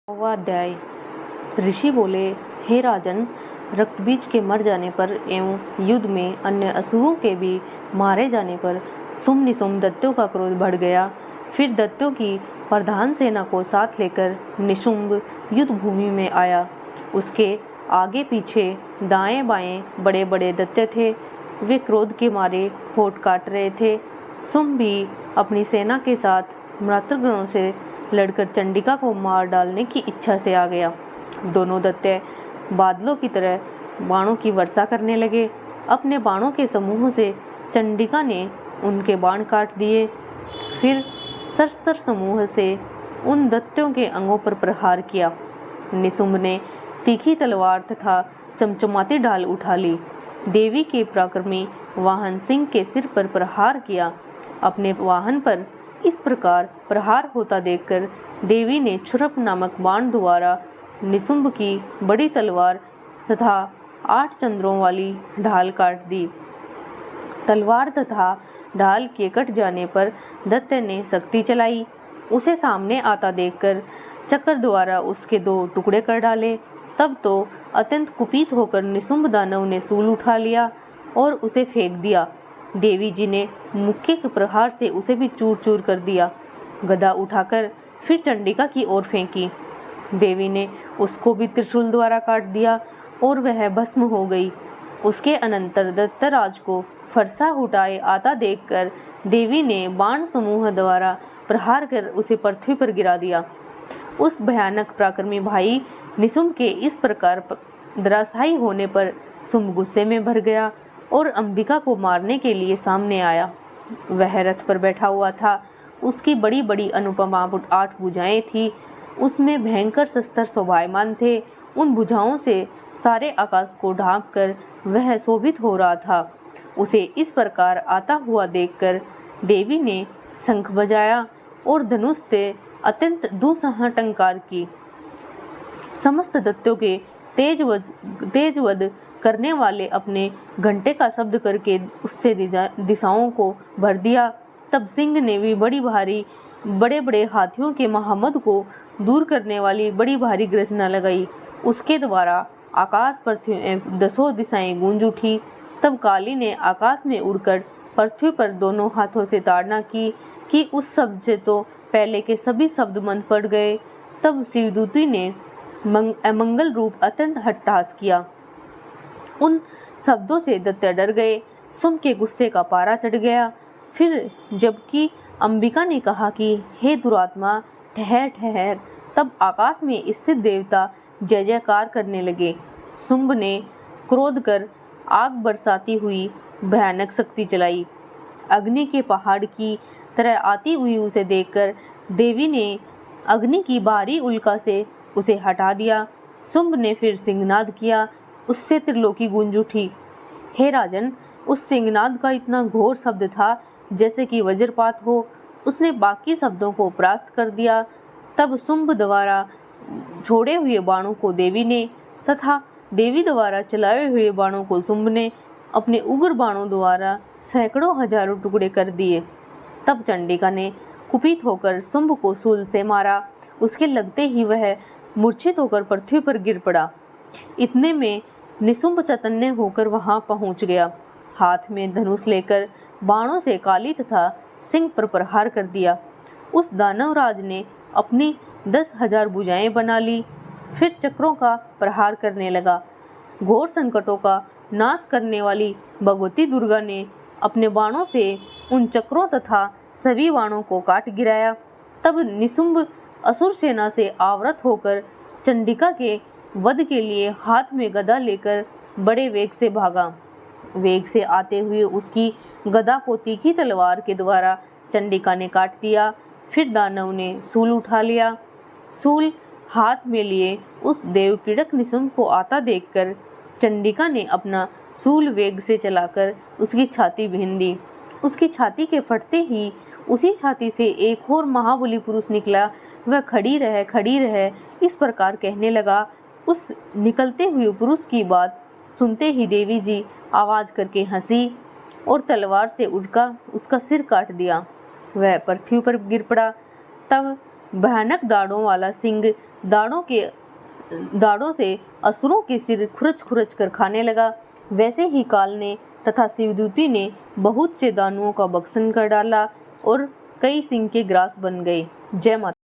अध्याय। ऋषि बोले, हे राजन, रक्तबीज के मर जाने पर एवं युद्ध में अन्य असुरों के भी मारे जाने पर सुम निशुम्भ दैत्यों का क्रोध बढ़ गया। फिर दैत्यों की प्रधान सेना को साथ लेकर निशुम्भ युद्ध भूमि में आया। उसके आगे पीछे दाएं बाएं बड़े बड़े दैत्य थे। वे क्रोध के मारे होठ काट रहे थे। सुम भी अपनी सेना के साथ मातृगणों से लड़कर चंडिका को मार डालने की इच्छा से आ गया। दोनों दैत्य बादलों की तरह बाणों की वर्षा करने लगे। अपने बाणों के समूह से चंडिका ने उनके बाण काट दिए। फिर सरसर समूह से उन दैत्यों के अंगों पर प्रहार किया। निशुम्भ ने तीखी तलवार तथा चमचमाती ढाल उठा ली। देवी के पराक्रमी वाहन सिंह के सिर पर प्रहार किया। अपने वाहन पर इस प्रकार प्रहार होता देखकर देवी ने छुरप नामक बाण द्वारा निशुम्भ की बड़ी तलवार तथा 8 चंद्रों वाली ढाल काट दी। तलवार तथा ढाल के कट जाने पर दैत्य ने शक्ति चलाई। उसे सामने आता देखकर चक्र द्वारा उसके 2 टुकड़े कर डाले। तब तो अत्यंत कुपित होकर निशुम्भ दानव ने शूल उठा लिया और उसे फेंक दिया। देवी जी ने मुक्के के प्रहार से उसे भी चूर चूर कर दिया। गदा उठाकर फिर चंडिका की ओर फेंकी। देवी ने उसको भी त्रिशूल द्वारा काट दिया और वह भस्म हो गई। उसके अनंतर दैत्यराज को फरसा उठाए आता देखकर देवी ने बाण समूह द्वारा प्रहार कर उसे पृथ्वी पर गिरा दिया। उस भयानक पराक्रमी भाई निशुम्भ के इस प्रकार धराशायी होने पर शुम्भ गुस्से में भर गया और अंबिका को मारने के लिए सामने आया। वह रथ पर बैठा हुआ था। उसकी बड़ी बड़ी अनुपमा 8 भुजाएं थी। उसमें भयंकर शस्त्र शोभायमान थे। उन भुजाओं से सारे आकाश को ढांप कर वह शोभित हो रहा था। उसे इस प्रकार आता हुआ देखकर देवी ने शंख बजाया और धनुष से अत्यंत दुस्सह टंकार की। समस्त दैत्यों के तेजवध करने वाले अपने घंटे का शब्द करके उससे दिशाओं को भर दिया। तब सिंह ने भी बड़े बड़े हाथियों के महामद को दूर करने वाली बड़ी भारी गर्जना लगाई। उसके द्वारा आकाश पृथ्वी 10 दिशाएं गूंज उठी। तब काली ने आकाश में उड़कर पृथ्वी पर दोनों हाथों से ताड़ना की कि उस शब्द से तो पहले के सभी शब्द मंद पड़ गए। तब शिवदूती ने अमंगल रूप अत्यंत हट्टहास किया। उन शब्दों से दैत्य डर गए। शुम्भ के गुस्से का पारा चढ़ गया। फिर जबकि अंबिका ने कहा कि हे दुरात्मा, ठहर ठहर, तब आकाश में स्थित देवता जय जयकार करने लगे। शुम्भ ने क्रोध कर आग बरसाती हुई भयानक शक्ति चलाई। अग्नि के पहाड़ की तरह आती हुई उसे देखकर देवी ने अग्नि की बाहरी उल्का से उसे हटा दिया। शुम्भ ने फिर सिंहनाद किया। उससे त्रिलोकी गूंज उठी। हे राजन, उस सिंहनाद का इतना घोर शब्द था जैसे कि वज्रपात हो। उसने बाकी शब्दों को परास्त कर दिया। तब शुम्भ द्वारा छोड़े हुए बाणों को देवी ने तथा देवी द्वारा चलाए हुए बाणों को शुम्भ ने अपने उग्र बाणों द्वारा सैकड़ों हजारों टुकड़े कर दिए। तब चंडिका ने कुपित होकर शुम्भ को शूल से मारा। उसके लगते ही वह मूर्छित होकर पृथ्वी पर गिर पड़ा। इतने में निशुम्भ चैतन्य होकर वहां पहुंच गया। हाथ में धनुष लेकर बाणों से काली तथा सिंह पर प्रहार कर दिया। उस दानवराज ने अपनी 10,000 भुजाएं बना ली। फिर चक्रों का प्रहार करने लगा। घोर संकटों का नाश करने वाली भगवती दुर्गा ने अपने बाणों से उन चक्रों तथा सभी बाणों को काट गिराया। तब निशुम्भ असुर सेना से आवृत होकर चंडिका के वध के लिए हाथ में गदा लेकर बड़े वेग से भागा। वेग से आते हुए उसकी गदा को तीखी तलवार के द्वारा चंडिका ने काट दिया। फिर दानव ने शूल उठा लिया। शूल हाथ में लिए उस देवपीड़क निशुम्भ को आता देखकर चंडिका ने अपना शूल वेग से चलाकर उसकी छाती बीन दी। उसकी छाती के फटते ही उसी छाती से एक और महाबली पुरुष निकला। वह खड़ी रह इस प्रकार कहने लगा। उस निकलते हुए पुरुष की बात सुनते ही देवी जी आवाज करके हंसी और तलवार से उठकर उसका सिर काट दिया। वह पृथ्वी पर गिर पड़ा। तब भयानक दाढ़ों वाला सिंह दाढ़ों से असुरों के सिर खुरच खुरच कर खाने लगा। वैसे ही काल ने तथा शिवदूती ने बहुत से दानुओं का भक्षण कर डाला और कई सिंह के ग्रास बन गए। जय माता।